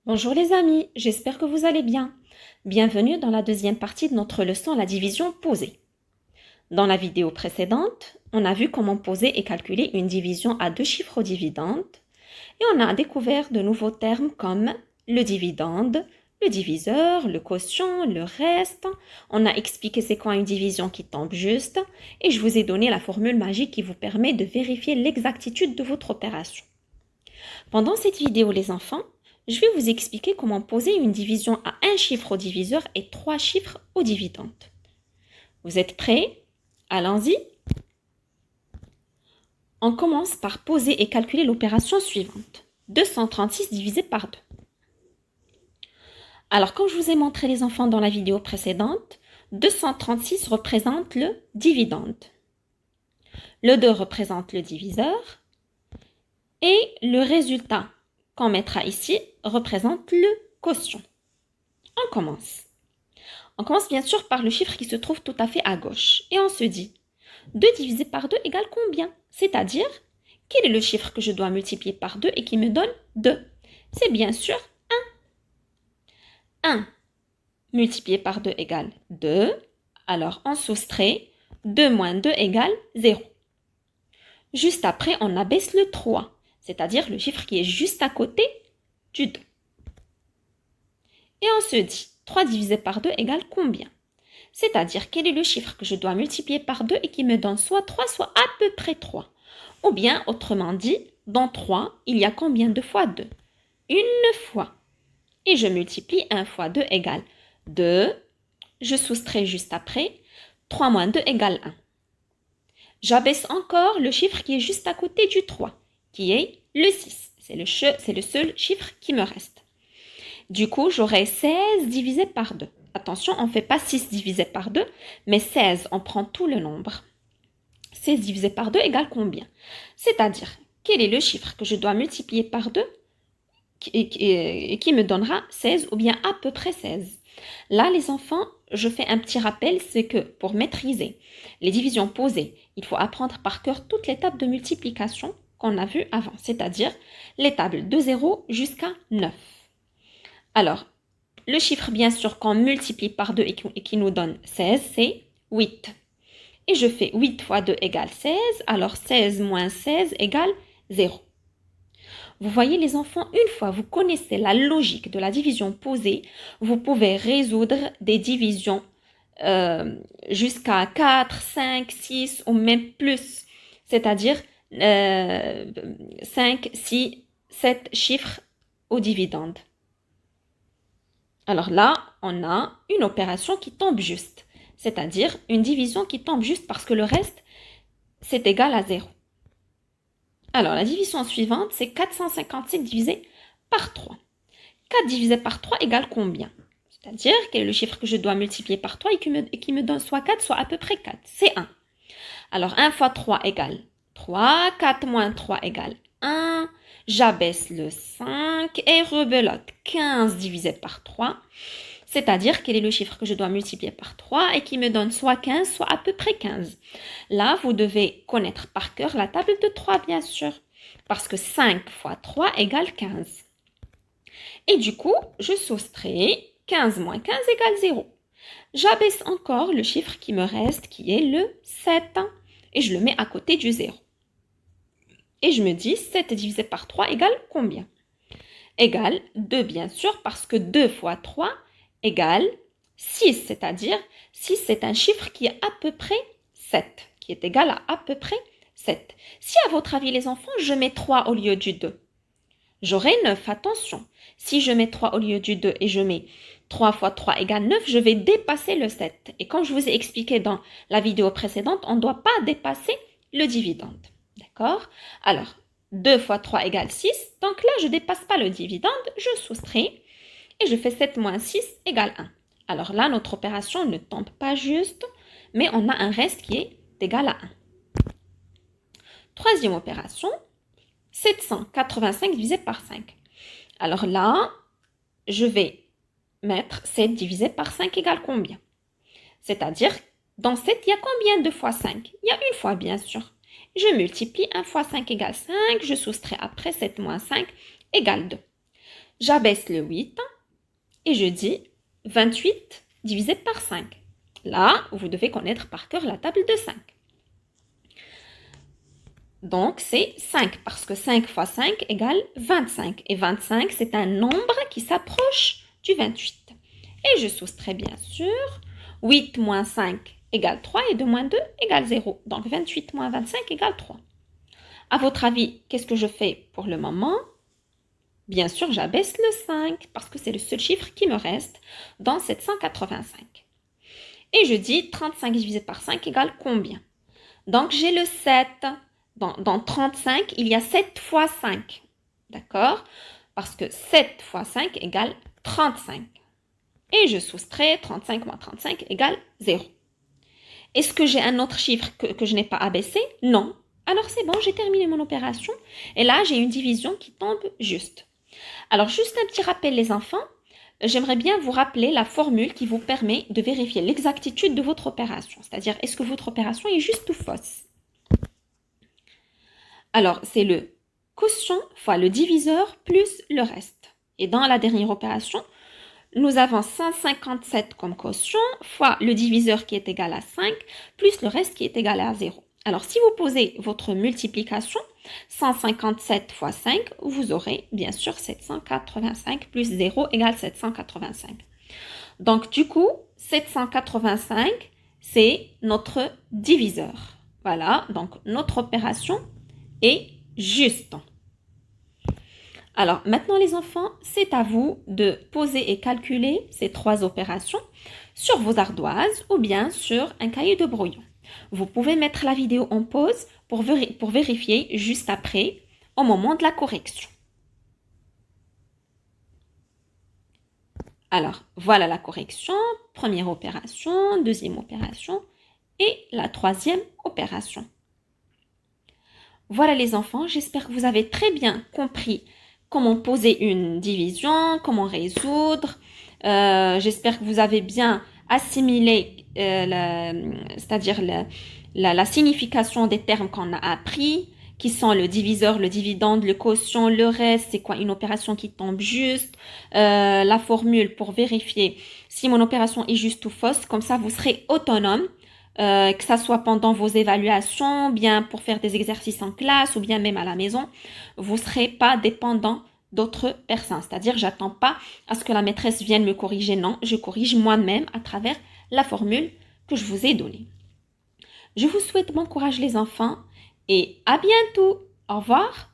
Bonjour les amis, j'espère que vous allez bien. Bienvenue dans la deuxième partie de notre leçon la division posée. Dans la vidéo précédente, on a vu comment poser et calculer une division à deux chiffres aux dividendes et on a découvert de nouveaux termes comme le dividende, le diviseur, le quotient, le reste. On a expliqué c'est quoi une division qui tombe juste et je vous ai donné la formule magique qui vous permet de vérifier l'exactitude de votre opération. Pendant cette vidéo les enfants, je vais vous expliquer comment poser une division à un chiffre au diviseur et trois chiffres au dividende. Vous êtes prêts? Allons-y. On commence par poser et calculer l'opération suivante. 236 divisé par 2. Alors, comme je vous ai montré les enfants dans la vidéo précédente, 236 représente le dividende. Le 2 représente le diviseur. Et le résultat qu'on mettra ici représente le quotient. On commence. On commence bien sûr par le chiffre qui se trouve tout à fait à gauche. Et on se dit, 2 divisé par 2 égale combien? C'est-à-dire, quel est le chiffre que je dois multiplier par 2 et qui me donne 2? C'est bien sûr 1. 1 multiplié par 2 égale 2. Alors, on soustrait 2 moins 2 égale 0. Juste après, on abaisse le 3, c'est-à-dire le chiffre qui est juste à côté du 2. Et on se dit, 3 divisé par 2 égale combien? C'est-à-dire, quel est le chiffre que je dois multiplier par 2 et qui me donne soit 3, soit à peu près 3. Ou bien, autrement dit, dans 3, il y a combien de fois 2? Une fois. Et je multiplie 1 fois 2 égale 2. Je soustrais juste après. 3 moins 2 égale 1. J'abaisse encore le chiffre qui est juste à côté du 3, qui est le 6. C'est le seul chiffre qui me reste. Du coup, j'aurai 16 divisé par 2. Attention, on ne fait pas 6 divisé par 2, mais 16, on prend tout le nombre. 16 divisé par 2 égale combien? C'est-à-dire, quel est le chiffre que je dois multiplier par 2 et qui me donnera 16 ou bien à peu près 16? Là, les enfants, je fais un petit rappel, c'est que pour maîtriser les divisions posées, il faut apprendre par cœur toutes les tables de multiplication qu'on a vues avant, c'est-à-dire les tables de 0 jusqu'à 9. Alors, le chiffre bien sûr qu'on multiplie par 2 et qui nous donne 16, c'est 8. Et je fais 8 fois 2 égale 16, alors 16 moins 16 égale 0. Vous voyez les enfants, une fois vous connaissez la logique de la division posée, vous pouvez résoudre des divisions jusqu'à 4, 5, 6 ou même plus. C'est-à-dire 5, 6, 7 chiffres au dividende. Alors là, on a une opération qui tombe juste. C'est-à-dire une division qui tombe juste parce que le reste, c'est égal à 0. Alors, la division suivante, c'est 457 divisé par 3. 4 divisé par 3 égale combien? C'est-à-dire, quel est le chiffre que je dois multiplier par 3 et qui me donne soit 4, soit à peu près 4. C'est 1. Alors, 1 fois 3 égale 3. 4 moins 3 égale 1. J'abaisse le 5 et rebelote. 15 divisé par 3. C'est-à-dire, quel est le chiffre que je dois multiplier par 3 et qui me donne soit 15, soit à peu près 15. Là, vous devez connaître par cœur la table de 3, bien sûr. Parce que 5 fois 3 égale 15. Et du coup, je soustrais 15 moins 15 égale 0. J'abaisse encore le chiffre qui me reste, qui est le 7. Et je le mets à côté du 0. Et je me dis, 7 divisé par 3 égale combien? Égale 2, bien sûr, parce que 2 fois 3 égale 6, c'est-à-dire 6, c'est un chiffre qui est à peu près 7, qui est égal à peu près 7. Si à votre avis, les enfants, je mets 3 au lieu du 2, j'aurai 9, attention. Si je mets 3 au lieu du 2 et je mets 3 fois 3 égale 9, je vais dépasser le 7. Et comme je vous ai expliqué dans la vidéo précédente, on ne doit pas dépasser le dividende. D'accord? Alors, 2 fois 3 égale 6. Donc là, je ne dépasse pas le dividende, je soustrais et je fais 7 moins 6 égale 1. Alors là, notre opération ne tombe pas juste, mais on a un reste qui est égal à 1. Troisième opération, 785 divisé par 5. Alors là, je vais mettre 7 divisé par 5 égale combien? C'est-à-dire, dans 7, il y a combien de fois 5? Il y a une fois, bien sûr. Je multiplie 1 fois 5 égale 5, je soustrais après 7 moins 5 égale 2. J'abaisse le 8 et je dis 28 divisé par 5. Là, vous devez connaître par cœur la table de 5. Donc, c'est 5 parce que 5 fois 5 égale 25. Et 25, c'est un nombre qui s'approche du 28. Et je soustrais bien sûr 8 moins 5 égale 3 et 2 moins 2 égale 0. Donc, 28 moins 25 égale 3. À votre avis, qu'est-ce que je fais pour le moment? Bien sûr, j'abaisse le 5 parce que c'est le seul chiffre qui me reste dans 785. Et je dis 35 divisé par 5 égale combien? Donc, j'ai le 7. Dans 35, il y a 7 fois 5. D'accord? Parce que 7 fois 5 égale 35. Et je soustrais 35 moins 35 égale 0. Est-ce que j'ai un autre chiffre que je n'ai pas abaissé? Non. Alors c'est bon, j'ai terminé mon opération. Et là, j'ai une division qui tombe juste. Alors, juste un petit rappel les enfants. J'aimerais bien vous rappeler la formule qui vous permet de vérifier l'exactitude de votre opération. C'est-à-dire, est-ce que votre opération est juste ou fausse? Alors, c'est le quotient fois le diviseur plus le reste. Et dans la dernière opération, nous avons 157 comme quotient fois le diviseur qui est égal à 5 plus le reste qui est égal à 0. Alors, si vous posez votre multiplication, 157 fois 5, vous aurez bien sûr 785 plus 0 égale 785. Donc, du coup, 785, c'est notre diviseur. Voilà, donc notre opération est juste. Alors, maintenant les enfants, c'est à vous de poser et calculer ces trois opérations sur vos ardoises ou bien sur un cahier de brouillon. Vous pouvez mettre la vidéo en pause pour vérifier juste après, au moment de la correction. Alors, voilà la correction, première opération, deuxième opération et la troisième opération. Voilà les enfants, j'espère que vous avez très bien compris comment poser une division, comment résoudre. J'espère que vous avez bien assimilé, c'est-à-dire la signification des termes qu'on a appris, qui sont le diviseur, le dividende, le quotient, le reste, c'est quoi une opération qui tombe juste, la formule pour vérifier si mon opération est juste ou fausse. Comme ça, vous serez autonome. Que ça soit pendant vos évaluations, bien pour faire des exercices en classe ou bien même à la maison, vous ne serez pas dépendant d'autres personnes. C'est-à-dire, j'attends pas à ce que la maîtresse vienne me corriger. Non, je corrige moi-même à travers la formule que je vous ai donnée. Je vous souhaite bon courage les enfants et à bientôt. Au revoir.